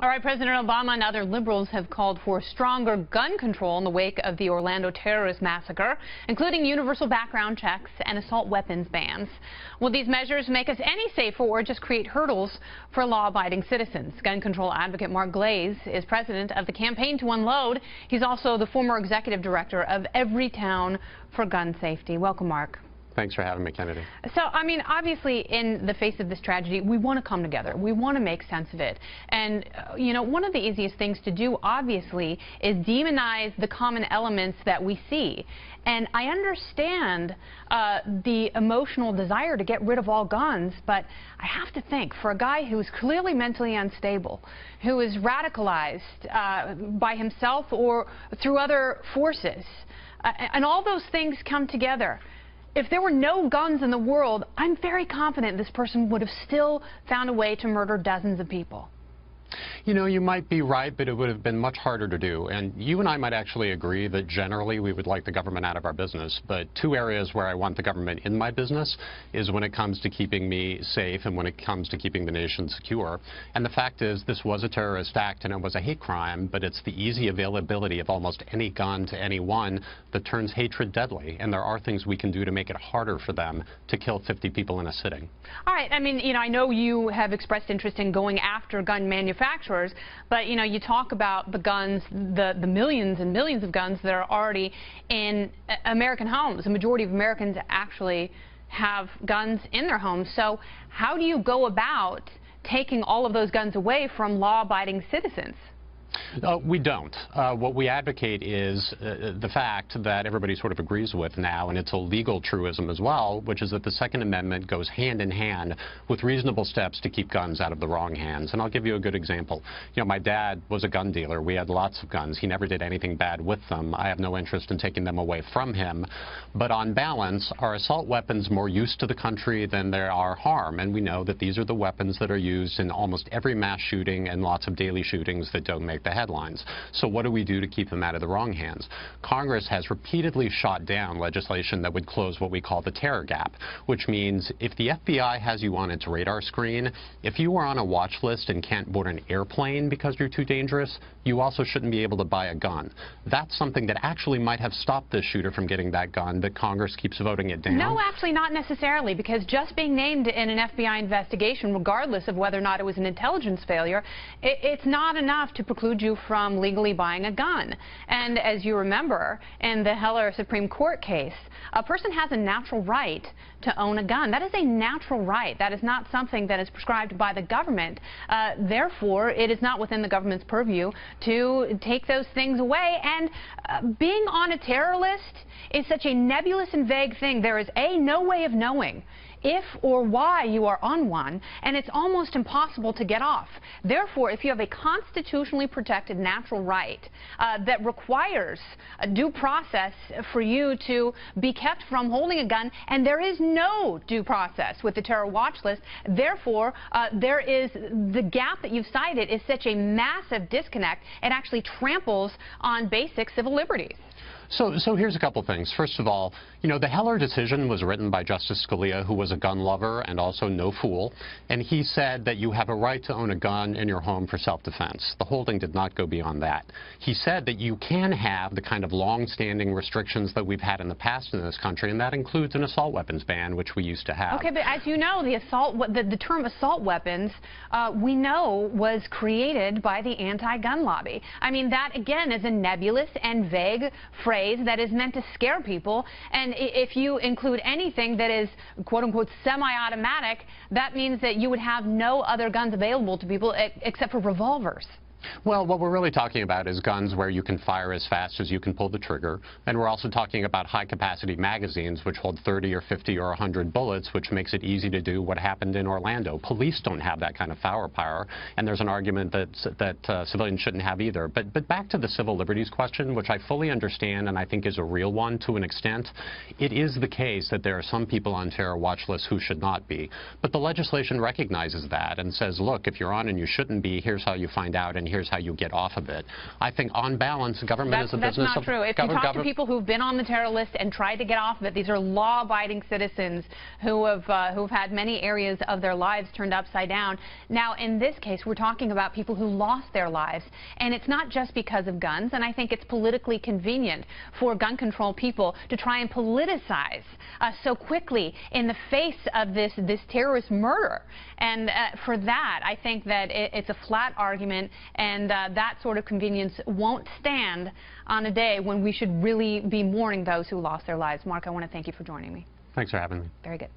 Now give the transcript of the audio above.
All right, President Obama and other liberals have called for stronger gun control in the wake of the Orlando terrorist massacre, including universal background checks and assault weapons bans. Will these measures make us any safer or just create hurdles for law-abiding citizens? Gun control advocate Mark Glaze is president of the Campaign to Unload. He's also the former executive director of Everytown for Gun Safety. Welcome, Mark. Thanks for having me, Kennedy. So, I mean, obviously, in the face of this tragedy, we want to come together. We want to make sense of it. And, you know, one of the easiest things to do, obviously, is demonize the common elements that we see. And I understand the emotional desire to get rid of all guns, but I have to think, for a guy who is clearly mentally unstable, who is radicalized by himself or through other forces, and all those things come together. If there were no guns in the world, I'm very confident this person would have still found a way to murder dozens of people. You know, you might be right, but it would have been much harder to do. And you and I might actually agree that generally we would like the government out of our business. But two areas where I want the government in my business is when it comes to keeping me safe and when it comes to keeping the nation secure. And the fact is, this was a terrorist act and it was a hate crime, but it's the easy availability of almost any gun to anyone that turns hatred deadly. And there are things we can do to make it harder for them to kill 50 people in a sitting. All right. I mean, you know, I know you have expressed interest in going after gun manufacturers, but, you know, you talk about the guns, the millions and millions of guns that are already in American homes. The majority of Americans actually have guns in their homes. So how do you go about taking all of those guns away from law-abiding citizens? We don't. What we advocate is the fact that everybody sort of agrees with now, and it's a legal truism as well, which is that the Second Amendment goes hand in hand with reasonable steps to keep guns out of the wrong hands. And I'll give you a good example. You know, my dad was a gun dealer. We had lots of guns. He never did anything bad with them. I have no interest in taking them away from him. But on balance, are assault weapons more use to the country than there are harm? And we know that these are the weapons that are used in almost every mass shooting and lots of daily shootings that don't make the headlines. So what do we do to keep them out of the wrong hands? Congress has repeatedly shot down legislation that would close what we call the terror gap, which means if the FBI has you on its radar screen, if you are on a watch list and can't board an airplane because you're too dangerous, you also shouldn't be able to buy a gun. That's something that actually might have stopped this shooter from getting that gun, but Congress keeps voting it down. No, actually not necessarily, because just being named in an FBI investigation, regardless of whether or not it was an intelligence failure, it's not enough to preclude you from legally buying a gun. And as you remember, in the Heller Supreme Court case, a person has a natural right to own a gun. That is a natural right. That is not something that is prescribed by the government. Therefore, it is not within the government's purview to take those things away. And being on a terror list is such a nebulous and vague thing. There is no way of knowing if or why you are on one, and it's almost impossible to get off. Therefore, if you have a constitutionally protected natural right that requires a due process for you to be kept from holding a gun, and there is no due process with the terror watch list, therefore, there is the gap that you've cited is such a massive disconnect, it actually tramples on basic civil liberties. So here's a couple things. First of all, you know, the Heller decision was written by Justice Scalia, who was a gun lover and also no fool, and he said that you have a right to own a gun in your home for self-defense. The holding did not go beyond that. He said that you can have the kind of long-standing restrictions that we've had in the past in this country, and that includes an assault weapons ban, which we used to have. Okay, but as you know, the term assault weapons, we know was created by the anti-gun lobby. I mean, that, again, is a nebulous and vague phrase that is meant to scare people, and if you include anything that is quote-unquote semi-automatic, that means that you would have no other guns available to people except for revolvers. Well, what we're really talking about is guns where you can fire as fast as you can pull the trigger. And we're also talking about high-capacity magazines, which hold 30 or 50 or 100 bullets, which makes it easy to do what happened in Orlando. Police don't have that kind of firepower, and there's an argument that civilians shouldn't have either. But back to the civil liberties question, which I fully understand and I think is a real one to an extent, it is the case that there are some people on terror watch lists who should not be. But the legislation recognizes that and says, look, if you're on and you shouldn't be, here's how you find out, and here's how you get off of it. I think on balance, government is a business of... That's not true. If you talk to people who've been on the terror list and tried to get off of it, these are law-abiding citizens who've had many areas of their lives turned upside down. Now, in this case, we're talking about people who lost their lives, and it's not just because of guns, and I think it's politically convenient for gun control people to try and politicize so quickly in the face of this terrorist murder. And for that, I think that it's a flat argument, and that sort of convenience won't stand on a day when we should really be mourning those who lost their lives. Mark, I want to thank you for joining me. Thanks for having me. Very good.